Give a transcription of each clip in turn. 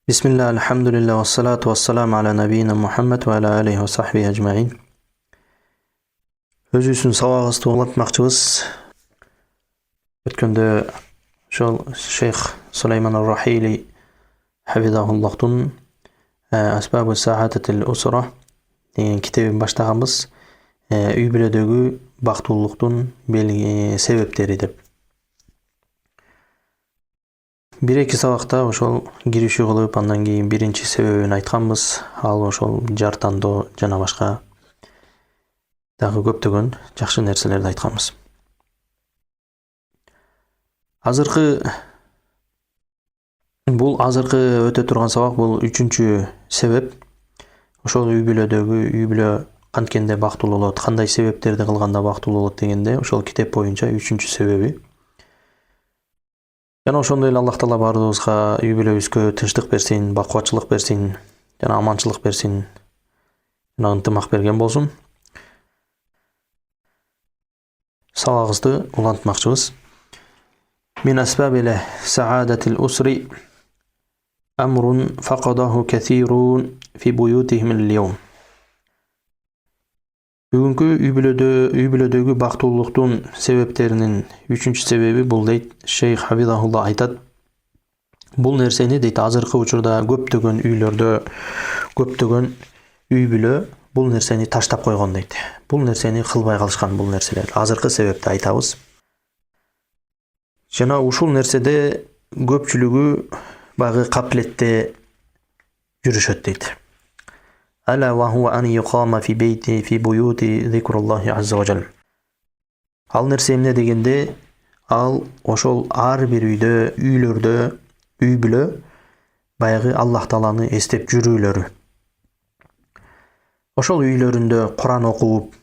Bismillah, alhamdulillah, wassalatu wassalamu ala nabiyina Muhammad wa ala alihi wa sahbihi ajma'in. Өзүбүздүн сабагыбызды улантмакчыбыз. Өткөндө ошол шейх Сулайман ар-Рахили хафизахуллахтун Асбабу саадатил усра деген китебин баштаганбыз. Үй бүлөдөгү бактылуулуктун себептери деп. Бир-эки сабакта ошол киришүү кылып, андан кийин биринчи себебин айтканбыз. Ал ошол жар тандоо жана башка дагы көптөгөн жакшы нерселерди айтканбыз. Бул азыркы өтө турган сабак, бул үчүнчү себеп. Ошол үй бүлө канткенде бактылуу болот, кандай себептерди кылганда бактылуу болот дегенде, ошол китеп боюнча үчүнчү себеби. Жана ошондой эле Аллах Таала баарыбызга үй бүлөбүзгө тынчтык берсин, бакубатчылык берсин, жана аманчылык берсин, жана ынтымак берген болсун. Сабагыбызды улантмакчыбыз. Min asbabil sa'adatil usri amrun faqadahu kathirun fi buyutihim al-yawm. Бүгүнкү үй бүлөдөгү бактылуулуктун себептеринин үчүнчү себеби бул дейт Шейх Хафизахулла айтат. Бул нерсени дейт азыркы учурда көптөгөн үйлөрдө, көптөгөн үй бүлө бул нерсени таштап койгон дейт. Бул нерсени кылбай калышкан, бул нерселер. Азыркы себепти айтабыз. Жана ушул нерседе көпчүлүгү багы каплетте жүрүшөт дейт. Ала ва хуа ан юқама фи буюти зикруллахи азза ва жал. Ал нерсе эмне дегенде, ал ошол ар бир үйлөрдө үй бүлө баягы Аллах Тааланы эстеп жүрүүлөрү. Ошол үйлөрүндө Куран окуп,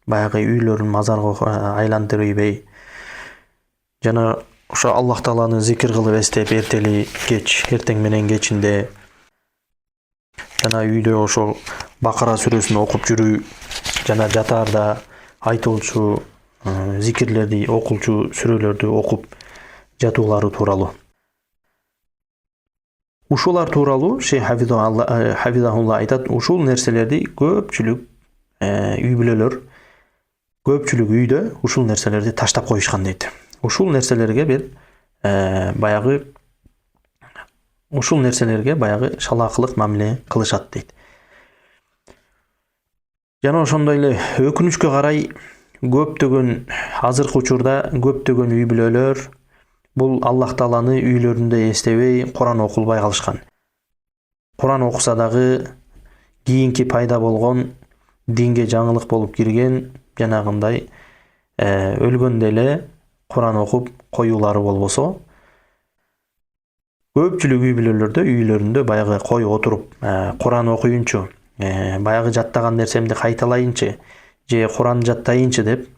баягы үйлөрүн мазарга айландырбай, жана ошо Аллах Тааланы зикир кылып эстеп эртели кеч, эртең менен кечинде, жана үйдө ошол Бакара сүрөсүн окуп жүрүү, жана жатаарда айтылчу зикирлерди, окулчу сүрөлөрдү окуп жатуулары тууралуу. Ушулар тууралуу Шейх Хафизахулла айтат, ушул нерселерди көпчүлүк үй бүлөлөр, көпчүлүк үйдө ушул нерселерди таштап коюшкан дейт. Ушул нерселерге баягы шалаакылык мамиле кылышат дейт. Жана ошондой эле өкүнүчкө карай көптөгөн азыркы учурда көптөгөн үй бүлөлөр бул Аллах Тааланы үйлөрүндө эстебей, Куран окулбай калышкан. Куран окуса дагы кийинки пайда болгон динге жаңылык болуп кирген, жанагындай өлгөндө эле Куран окуп коюулары болбосо, көпчүлүк үй бүлөлөрдө үйлөрүндө баягы кой отуруп Куран окуйунчу, баягы жаттаган нерсемди кайталайынчы, же Куран жаттайынчы деп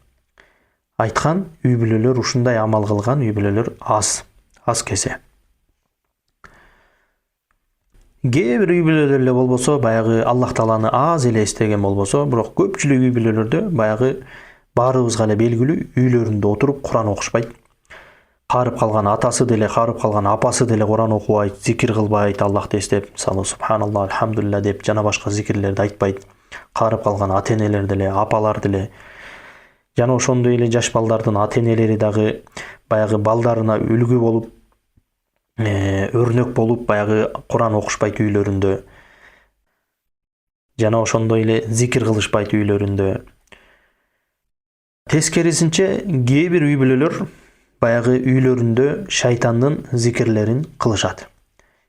айткан үй бүлөлөр, ушундай амал кылган үй бүлөлөр аз кесе. Кээ бир үй бүлөлөр эле болбосо, баягы Аллах Тааланы аз эле эстеген болбосо, бирок көпчүлүк үй бүлөлөрдө баягы баарыбызга эле белгилүү үйлөрүндө отуруп Куран окушпайт. Карып калган атасы деле, карып калган апасы деле Куран окубайт, зикир кылбайт, Аллахты эстеп, мисалы субханалла, альхамдулилля деп жана башка зикирлерди айтпайт. Карып калган ата-энелер деле, апалар деле, жана ошондой эле жаш балдардын ата-энелери дагы баягы балдарына үлгү болуп, өрнөк болуп, баягы Куран окушпайт үйлөрүндө. Жана ошондой эле зикир кылышпайт үйлөрүндө. Тескерисинче, кээ бир үй бүлөлөр баягы үйлөрүндө шайтандын зикирлерин кылышат.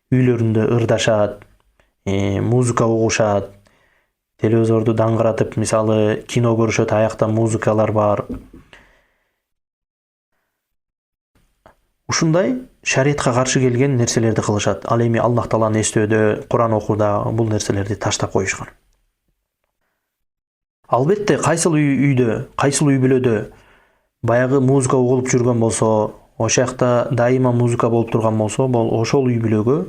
Үйлөрүндө ырдашат, музыка угушат, телевизорду даңгыратып, мисалы кино көрүшөт, аякта музыкалар бар. Ушундай шариятка каршы келген нерселерди кылышат. Ал эми Аллах Тааланы эстөөдө, Куран окууда бул нерселерди таштап коюшкан. Албетте, кайсыл үй бүлөдө баягы музыка угулуп жүргөн болсо, ошол жакта дайыма музыка болуп турган болсо, ошол үй бүлөгө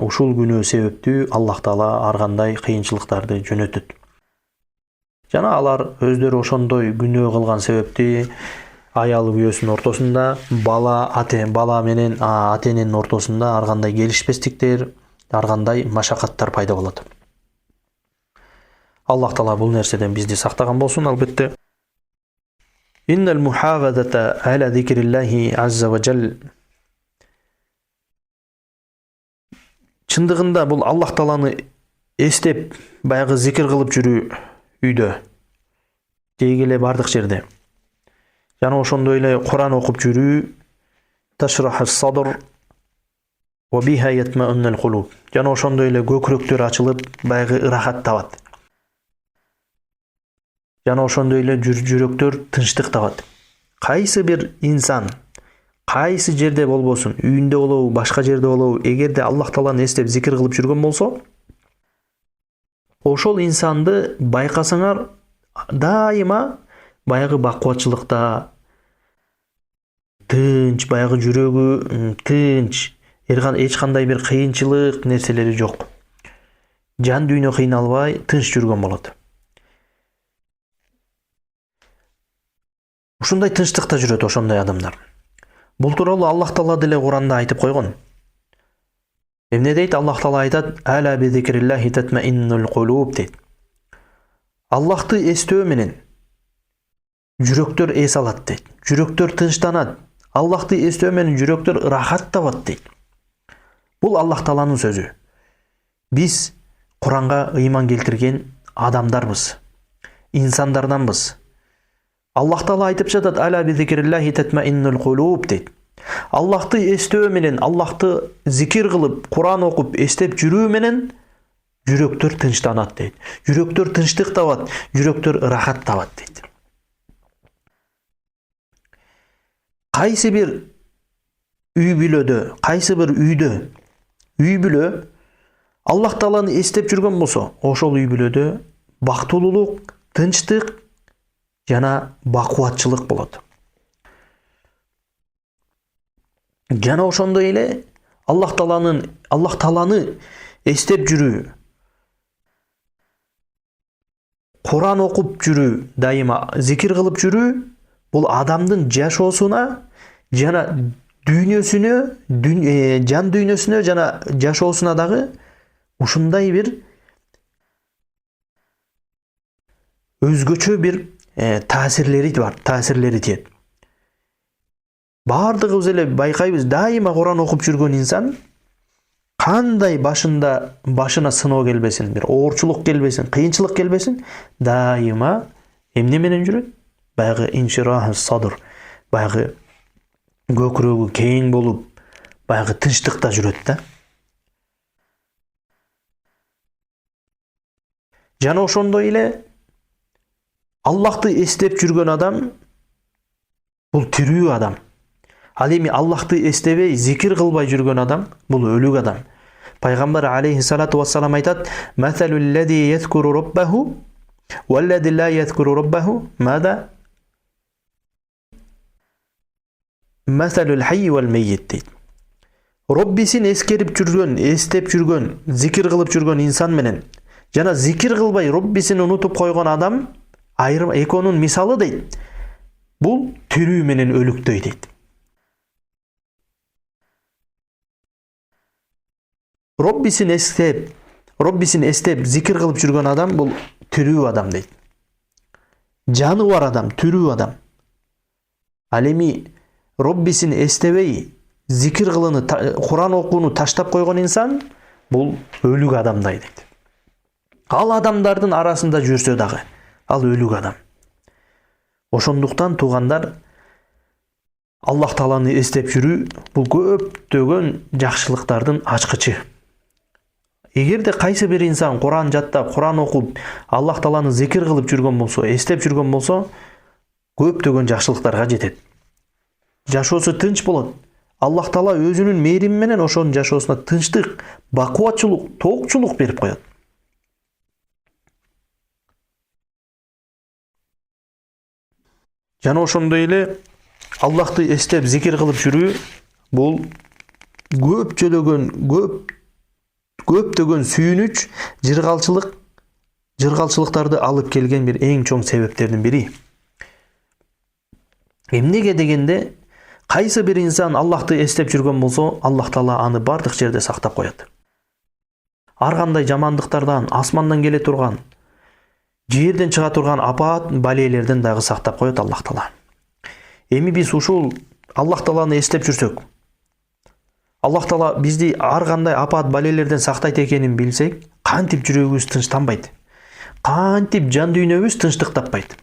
ушул күнөө себептүү Аллах Таала ар кандай кыйынчылыктарды жөнөтөт. Жана алар өздөрү ошондой күнөө кылган себепти аял күйөөсүнүн ортосунда, бала менен ата эненин ортосунда ар кандай келишпестиктер, ар кандай машакаттар пайда болот. Аллах Таала бул нерседен бизди сактаган болсун, албетте. Иннал мухафазата аля зикриллахи азза ва жал. Чындыгында бул Аллах Тааланы эстеп, баягы зикир кылып жүрүү үйдө, деги эле бардык жерде. Жана ошондой эле Куран окуп жүрүү, ташрахас садр ва биха ятмауннал кулуб. Жана ошондой эле көкүрөктөр ачылып, баягы ырахат табат. Жана ошондой эле жүрөктөр тынчтык табат. Кайсы бир инсан кайсы жерде болбосун, үйүндө болобу, башка жерде болобу, эгерде Аллах Тааланы эстеп зикир кылып жүргөн болсо, ошол инсанды байкасаңар дайыма баягы бакубатчылыкта, тынч, баягы жүрөгү тынч, эч кандай бир кыйынчылык нерселери жок. Жан дүйнө кыйналбай тынч жүргөн болот. Ушундай тынчтыкта жүрөт ошондой адамдар. Бул тууралуу Аллах Таала деле Куранда айтып койгон. Эмне дейт? Аллах Таала айтат: "Ала би зикриллахи татмаиннул кулуб" дейт. Аллахты эстөө менен жүрөктөр эс алат дейт. Жүрөктөр тынчтанат. Аллахты эстөө менен жүрөктөр ырахат табат дейт. Бул Аллах Тааланын сөзү. Биз Куранга ыйман келтирген адамдарбыз. Инсандарданбыз. Аллах Таала айтып жатат: "Ала би зикриллахи татмаиннул кулуб" дейт. Аллахты эстөө менен, Аллахты зикир кылып, Куран окуп, эстеп жүрүү менен жүрөктөр тынчтанат дейт. Жүрөктөр тынчтык табат, жүрөктөр ырахат табат дейт. Кайсы бир үй бүлөдө, кайсы бир үйдө, үй бүлө Аллах Тааланы эстеп жүргөн болсо, ошол үй бүлөдө бактылуулук, тынчтык жана бакубатчылык болот. Жана ошондой эле Аллах Тааланы эстеп жүрүү, Куран окуп жүрүү, дайыма зикир кылып жүрүү, бул адамдын жашоосуна жана дүйнөсүнө, жан дүйнөсүнө жана жашоосуна дагы ушундай бир өзгөчө бир таасирлери тиет. Бардыгыбыз эле байкайбыз, дайыма Куран окуп жүргөн инсан кандай башына сыноо келбесин, бир оорчулук келбесин, кыйынчылык келбесин, дайыма эмне менен жүрөт? Баягы инширах садр, баягы көкүрөгү кең болуп, баягы тынчтыкта жүрөт да. Жана ошондой эле Аллахты эстеп жүргөн адам бул тирүү адам. Ал эми Аллахты эстебей, зикир кылбай жүргөн адам бул өлүк адам. Пайгамбар алейхиссалату вассалам айтат: "Масалул лази yazkuru rabbahu валлади ла yazkuru rabbahu мада масалул hayy вал мейит" дейт. Роббисин эскерип жүргөн, эстеп жүргөн, зикир кылып жүргөн инсан менен жана зикир кылбай Роббисин унутуп койгон адам айрым экөөнүн мисалы дейт. Бул тирүү менен өлүктөй дейт. Роббисин эстеп зикир кылып жүргөн адам бул тирүү адам дейт. Жаны бар адам, тирүү адам. Ал эми Роббисин эстебей, зикир кылууну, Куран окууну таштап койгон инсан бул өлүк адамдай дейт. Ал адамдардын арасында жүрсө дагы ал өлүк адам. Ошондуктан туугандар, Аллах Тааланы эстеп жүрүү бул көптөгөн жакшылыктардын ачкычы. Эгерде кайсы бир инсан Куран жаттап, Куран окуп, Аллах Тааланы зикир кылып жүргөн болсо, эстеп жүргөн болсо, көптөгөн жакшылыктарга жетет. Жашоосу тынч болот. Аллах Таала өзүнүн мээрими менен ошонун жашоосуна тынчтык, бакубатчылык, тоокчулук берип коет. Жана ошондой эле Аллахты эстеп зикир кылып жүрүү бул көптөгөн сүйүнүч, жыргалчылыктарды алып келген бир эң чоң себептердин бири. Эмнеге дегенде, кайсы бир инсан Аллахты эстеп жүргөн болсо, Аллах Таала аны бардык жерде сактап коет. Ар кандай жамандыктардан, асмандан келе турган, жерден чыга турган апат, балелерден дагы сактап коет Аллах Таала. Эми биз ушул Аллах Тааланы эстеп жүрсөк, Аллах Таала бизди ар кандай апат, балелерден сактайт экенин билсек, кантип жүрөгүбүз тынчтанбайт. Кантип жан дүйнөбүз тынчтык таппайт.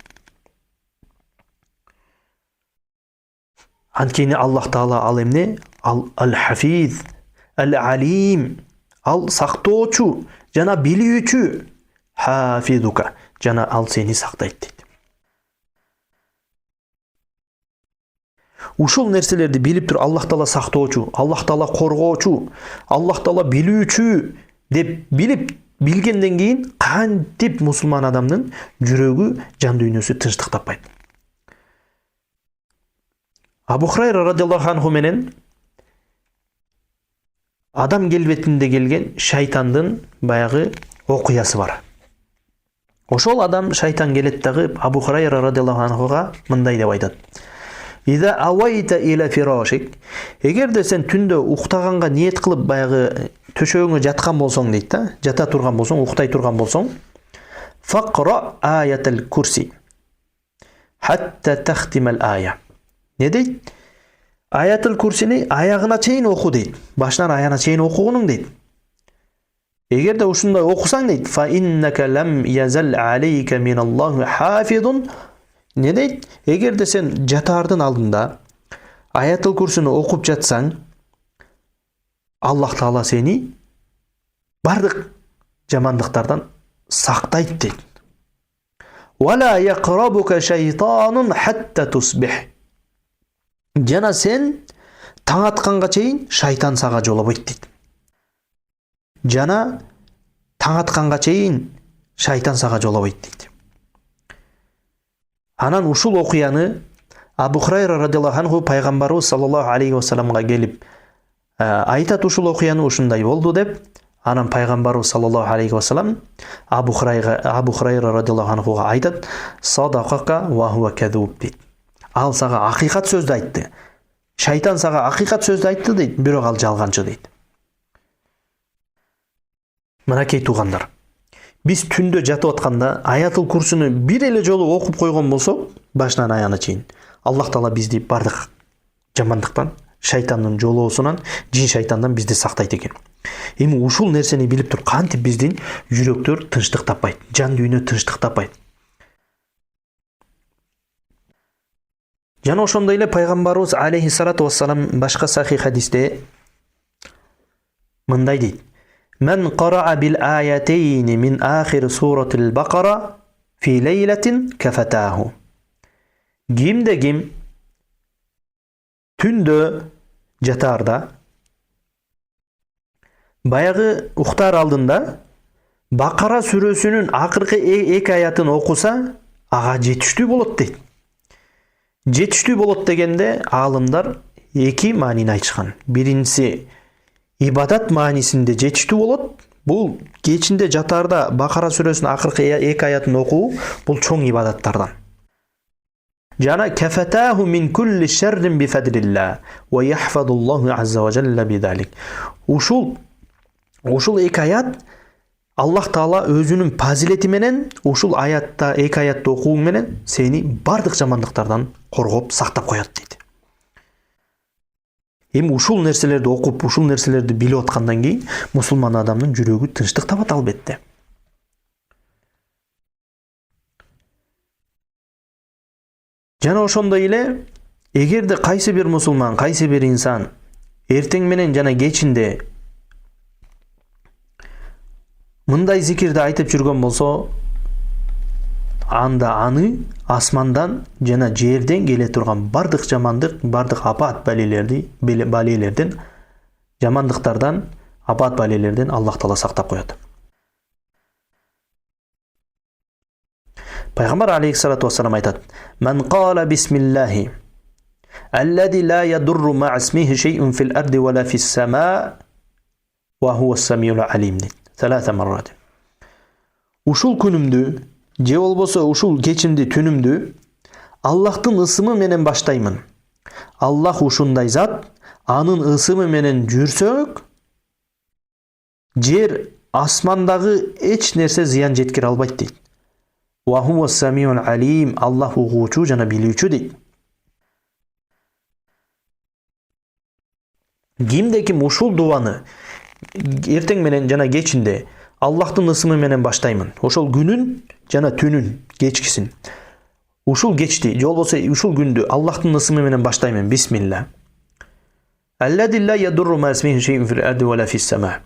Анткени Аллах Таала ал эмне? Ал-Хафиз, Ал-Алим, ал сактоочу жана билүүчү. Хафизука, жана ал сени сактайт дейт. Ушул нерселерди билип туруп Аллах Таала сактоочу, Аллах Таала коргоочу, Аллах Таала билүүчү деп билгенден кийин кантип мусулман адамдын жүрөгү, жан дүйнөсү тынчтык таппайт. Абу Хурайра радиаллаху анху менен адам келбетинде келген шайтандын баягы окуясы бар. Ошол адам шайтан келет дагы Абу Хурайра радиаллаху анхуга мындай деп айтат. Иза авайта иля фирашик, эгерде сен түндө уктаганга ниет кылып баягы төшөгүңө жаткан болсоң дейт да, жата турган болсоң, уктай турган болсоң, фақра аятал курси хатта тахтимал ая. Не дейт? Аятыл курсини аягына чейин оку дейт. Башынан аяғына чейин окугуның дейт. Эгерде ушундай окусаң дейт, фа иннака лам язал алейка миналлахи хафизун. Не дейт? Эгерде сен жатаардын алдында аятыл курсини окуп жатсаң, Аллах Таала сени бардык жамандыктардан сактайт дейт. Вала яқрабука шайтанун хатта тусбих. Жана сен таң атканга чейин шайтан сага жолобойт дейт. Жана таң атканга чейин шайтан сага жолобойт дейт. Анан ушул окуяны Абу Хурайра радиаллаху анху пайгамбарыбыз саллаллаху алейхи ва салламга келип айтат, ушул окуяны ушундай болду деп. Анан пайгамбарыбыз саллаллаху алейхи ва саллам Абу Хурайра радиаллаху анхуга айтат, садақака ва хуа кадуб дейт. Ал сага акыйкат сөздү айтты. Шайтан сага акыйкат сөздү айтты дейт, бирок ал жалганчы дейт. Мынакей туугандар, биз түндө жатып атканда аятыл курсуну бир эле жолу окуп койгон болсок, башынан аяғына чейин, Аллах Таала бизди бардык жамандыктан, шайтандын жолоосунан, жин шайтандан бизди сактайт экен. Эми ушул нерсени билип туруп кантип биздин жүрөктөр тынчтык таппайт, жан дүйнө тынчтык таппайт. Жана ошондой эле пайгамбарыбыз алейхиссалату вассалам башка сахих хадисте мындай дейт: "Мен қараа бил аятейни мин ахир суратил Бақара фи лейлатин кафатаху." Кимде ким түндө жатаарда баягы уктар алдында Бакара сүрөсүнүн акыркы 2 аятын окуса, ага жетиштүү болот дейт. Жетиштүү болот дегенде алымдар 2 маанини айтышкан. Биринчиси ибадат маанисинде жетиштүү болот. Бул кечинде жатаарда Бакара сүрөсүнүн акыркы 2 аятын окуу бул чоң ибадаттардан. Жана кафатаху мин кулли шаррин би фадрилла ва яхфазуллаху азза ва жалла бидалик. Ушул 2 аят Аллах Таала өзүнүн пазилети менен ушул аятта 2 аятты окууң менен сени бардык жамандыктардан коргоп сактап коет дейт. Эми ушул нерселерди окуп, ушул нерселерди билип аткандан кийин мусулман адамдын жүрөгү тынчтык табат албетте. Жана ошондой эле эгерде кайсы бир мусулман, кайсы бир инсан эртең менен жана кечинде мындай зикирди айтып жүргөн болсо, анда аны асмандан жана жерден келе турган бардык жамандык, бардык апат балелерден, жамандыктардан, апат балелерден Аллах Таала сактап коет. Пайгамбар алейхиссалату вассалам айтат: "Ман кала бисмиллахи аллади ла ядурру ма исмихи шей'ун фил арди ва ла фис сама ва хува ас-самиул алим." 3 маррат. Ушул күнүмдү, же болбосо ушул кечимди, түнүмдү Аллахтын ысымы менен баштаймын. Аллах ушундай зат, анын ысымы менен жүрсөк, жер асмандагы эч нерсе зыян жеткире албайт дейт. Ва хува самиун алим, Аллах угуучу жана билүүчү дейт. Кимде ким ушул дуаны эртең менен жана кечинде Аллахтын ысымы менен баштаймын. Ошол күнүн жана түнүн, кечкисин. Ушул кечти, же болбосо ушул күндү Аллахтын ысымы менен баштаймын. Бисмилла. Аллади ла ядурру ма исмихи шейун фил арди ва ла фис сама.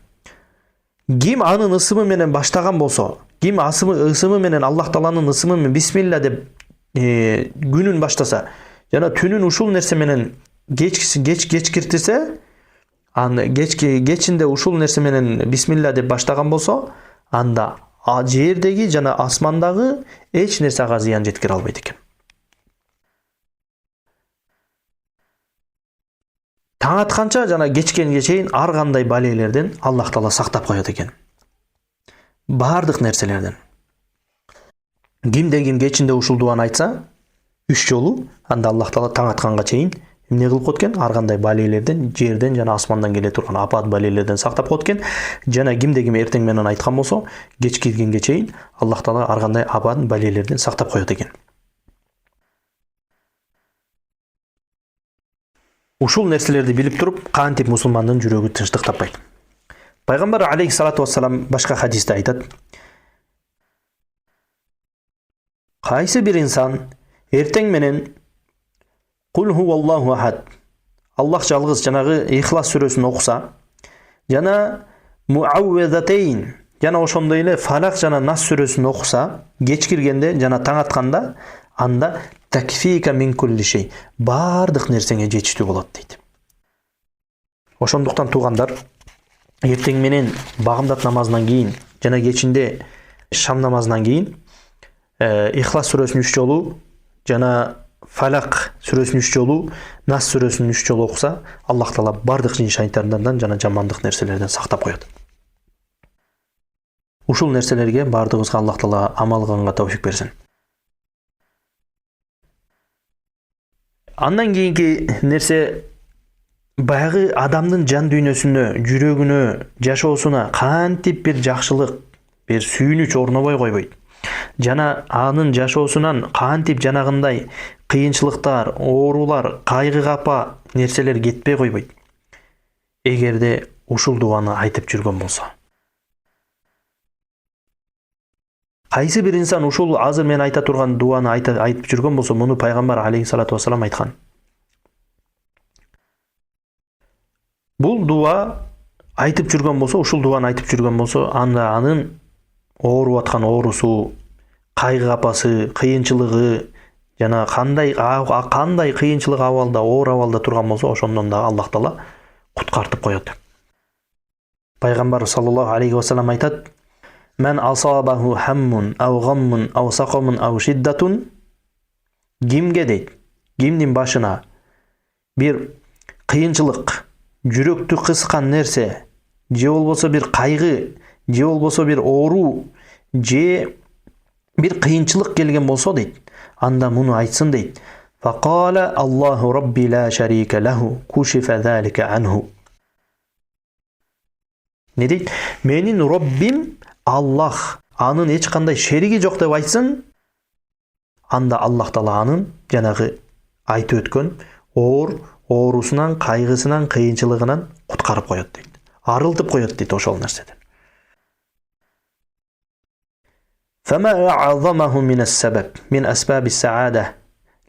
Ким анын ысымы менен баштаган болсо, ким ысымы менен Аллах Тааланын ысымы менен бисмилла деп күнүн баштаса, жана түнүн ушул нерсе менен кечкиртсе, кечинде ушул нерсе менен бисмилла деп баштаган болсо, анда жердеги жана асмандагы эч нерсе ага зыян жеткире албайт экен. Таң атканча жана кечкенге чейин ар кандай балелерден Аллах Таала сактап коет экен. Бардык нерселерден. Кимде ким кечинде ушул дуаны айтса, 3 жолу, анда Аллах Таала таң атканга чейин эмне кылып коет экен? Ар кандай балелерден, жерден жана асмандан келе турган апат балелерден сактап коет экен. Жана кимде ким эртең менен айткан болсо, кечкиргенге чейин Аллах Таала ар кандай апат балелерден сактап коет экен. Ушул нерселерди билип туруп, кантип мусулмандын жүрөгү тынчтык таппайт. Пайгамбар алейхиссалату вассалам башка хадисте айтат: кайсы бир инсан эртең менен Кул хуваллаху ахад, Аллах жалгыз жанагы Ихлас сүрөсүн окуса, жана Муаввизатейн, жана ошондой эле Фалак жана Нас сүрөсүн окуса, кечкиргенде жана таң атканда, анда такфика мин кулли шей, бардык нерсеңе жетиштүү болот дейт. Ошондуктан туугандар, эртең менен багымдат намазынан кийин жана кечинде шам намазынан кийин Ихлас сүрөсүн 3 жолу жана Фалак сүрөсүн 3 жолу, Нас сүрөсүн 3 жолу окуса, Аллах Таала бардык жин шайтандардан жана жамандык нерселерден сактап коет. Ушул нерселерге бардыгыбызга Аллах Таала амал кылганга тауфик берсин. Андан кийинки нерсе баягы адамдын жан дүйнөсүнө, жүрөгүнө, жашоосуна кантип бир жакшылык, бир сүйүнүч орнобой койбойт. Жана анын жашоосунан кантип жанагындай кыйынчылыктар, оорулар, кайгы капа нерселер кетпей койбойт. Эгерде ушул дуаны айтып жүргөн болсо. Кайсы бир инсан ушул азыр мен айта турган дуаны айтып жүргөн болсо, муну пайгамбар алейхиссалату вассалам айткан. Бул дуа айтып жүргөн болсо, ушул дуаны айтып жүргөн болсо, анда анын ооруп аткан оорусу, кайгы капасы, кыйынчылыгы жана кандай кыйынчылык абалда, оор абалда турган болсо, ошондон да Аллах Таала куткартып коет. Пайгамбар саллаллаху алейхи вассалам айтат: "Мен асабаху хаммун ау гаммун ау сақамун ау шиддатун", кимге дейт, кимдин башына бир кыйынчылык, жүрөктү кыскан нерсе, же болбосо бир кайгы, же болбосо бир оору, же бир кыйынчылык келген болсо дейт, анда муну айтсын дейт: "Фақала Аллаху Рабби ла шарика лаху, кушифа залика анху". Не дейт? Менин Роббим Аллах, анын эч кандай шериги жок деп айтсын, анда Аллах Таала анын жанагы айтып өткөн оорусунан, кайгысынан, кыйынчылыгынан куткарып коет дейт. Арылтып коет дейт ошол нерседен. فما أعظمه من السبب من أسباب السعادة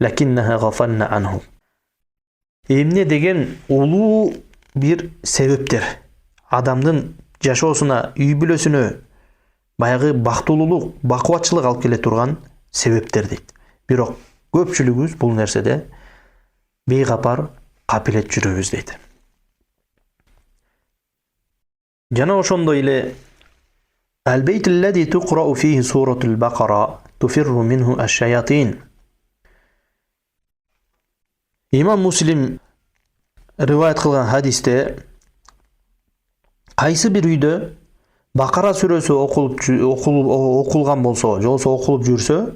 لكنها غفلنا عنه. Эмне деген улуу бир себептер. Адамдын жашоосуна, үй бүлөсүнө баягы бактылуулук, бакубатчылык алып келе турган себептер дейт. Бирок көпчүлүгүбүз бул нерседе бейгапар капилет жүрөбүз дейт. Жана ошондой эле البيت الذي تقرأ فيه سورة البقرة تفر منه الشياطين. İmam Muslim rivayet kılgan hadiste kaysı bir uyda Bakara suresi okulgan bolsa, jolsa okulup жүрсө,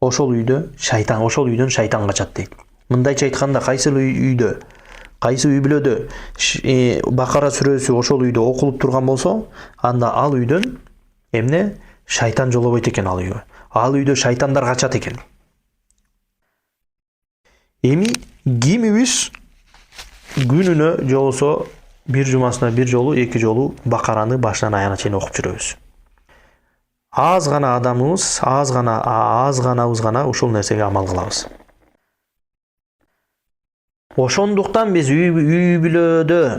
ошол үйдөн шайтан качат дейт. Мындайча айтканда, кайсы үй бүлөдө Бакара сүрөсү ошол үйдө окулуп турган болсо, анда ал үйдөн эмне? Шайтан жолобойт экен ал үйгө. Ал үйдө шайтандар качат экен. Эми кимибиз күнүнө же болбосо бир жумасына бир жолу, эки жолу Бакараны башынан аягына чейин окуп жүрөбүз. Аз гана адамыбыз, аз ганабыз гана ушул нерсеге амал кылабыз. Ошондуктан биз үйүбүздө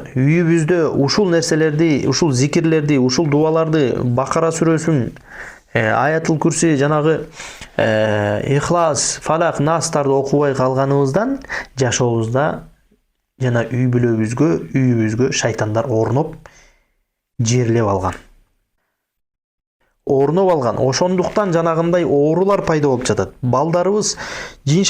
ушул нерселерди, ушул зикирлерди, ушул дуаларды, Бакара сүрөсүн, Аятул Курси, жанагы Ихлас, Фалак, Настарды окубай калганыбыздан жашообузда жана үйүбүзгө шайтандар орноп алган. Ошондуктан жанагындай оорулар пайда болуп жатат. Балдарыбыз жин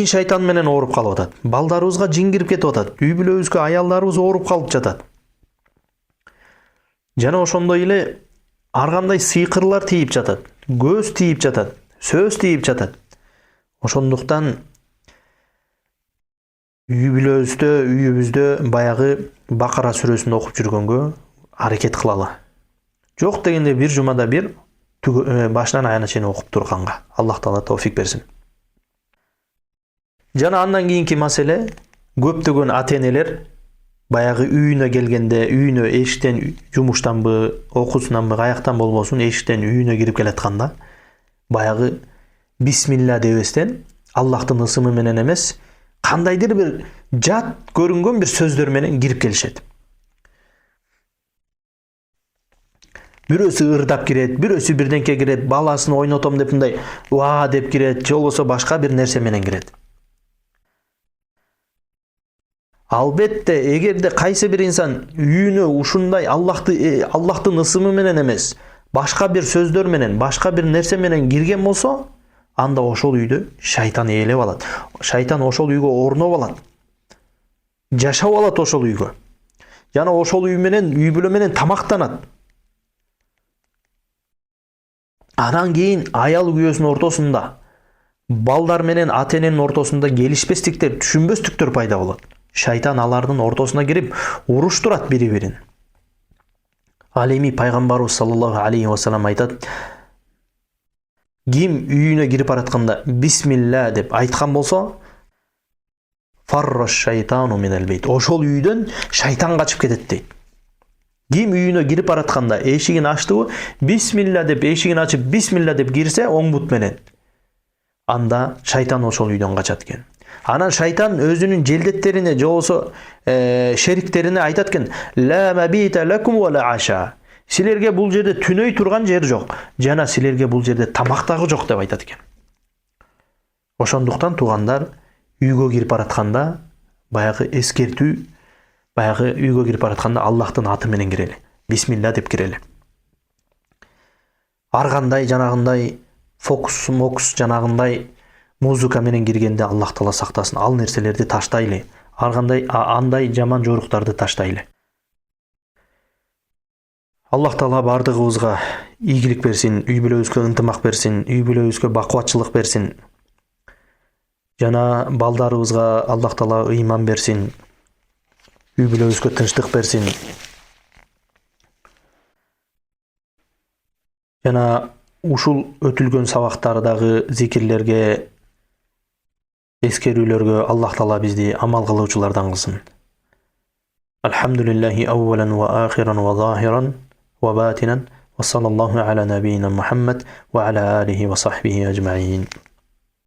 шайтан менен ооруп калып атат. Балдарыбызга жин кирип кетип атат. Үй бүлөбүзгө аялдарыбыз ооруп калып жатат. Жана ошондой эле ар кандай сыйкырлар тийип жатат. Көз тийип жатат, сөз тийип жатат. Ошондуктан үйүбүздө баягы Бакара сүрөсүн окуп жүргөнгө аракет кылалы. Жок дегенде бир жумада бир башынан аягына чейин окуп турганга. Аллах Таала товфик берсин. Жана андан кийинки маселе, көптөгөн ата-энелер баягы үйүнө келгенде, үйүнө эшиктен, жумуштанбы, окуусунанбы, каяктан болбосун, эшиктен үйүнө кирип келатканда баягы бисмилла дебестен, Аллахтын ысымы менен эмес, кандайдыр бир жат көрүнгөн бир сөздөр менен кирип келишет. Бирөөсү ырдап кирет, бирөөсү бирденке кирет, баласын ойнотом деп мындай ва деп кирет, же болбосо башка бир нерсе менен кирет. Албетте, эгерде кайсы бир инсан үйүнө ушундай Аллахтын ысымы менен эмес, башка бир сөздөр менен, башка бир нерсе менен кирген болсо, анда ошол үйдө шайтан ээлеп алат. Шайтан ошол үйгө орноп алат. Жашап алат ошол үйгө. Жана ошол үй бүлө менен тамактанат. Анан кийин аял күйөөсүнүн ортосунда, балдар менен ата-эненин ортосунда келишпестиктер, түшүнбөстүктөр пайда болот. Шайтан алардын ортосуна кирип уруштурат бири-бирин. Ал эми пайгамбарыбыз саллаллаху алейхи ва саллям айтат: ким үйүнө кирип баратканда бисмилла деп айткан болсо, фарраш шайтану минал бейт. Ошол үйдөн шайтан качып кетет дейт. Ким үйүнө кирип баратканда эшигин ачтыбы, бисмилла деп эшигин ачып, бисмилла деп кирсе оң бут менен, анда шайтан ошол үйдөн качат экен. Анан шайтан өзүнүн желдеттерине, же болбосо шериктерине айтат экен: ла мабита лакум ва ла аша. Силерге бул жерде түнөй турган жер жок, жана силерге бул жерде тамак дагы жок деп айтат экен. Ошондуктан туугандар, үйгө кирип баратканда баягы эскертүү, баягы үйгө кирип баратканда Аллахтын аты менен кирели. Бисмилла деп кирели. Ар кандай жанагындай фокус жанагындай музыка менен киргенде Аллах Таала сактасын, ал нерселерди таштайлы. Ар кандай андай жаман жоруктарды таштайлы. Аллах Таала бардыгыбызга ийгилик берсин, үй бүлөбүзгө ынтымак берсин, үй бүлөбүзгө бакубатчылык берсин. Жана балдарыбызга Аллах Таала ыйман берсин, үй бүлөбүзгө тынчтык берсин. Жана ушул өтүлгөн сабактардагы зикирлерге, эскерүүлөргө Аллах Таала бизди амал кылуучулардан кылсын. Алхамдулиллахи аввалан ва ахиран ва захиран ва батинан ва саллаллаху аля набийина Мухаммад ва аля алихи ва сахбихи аджмаин.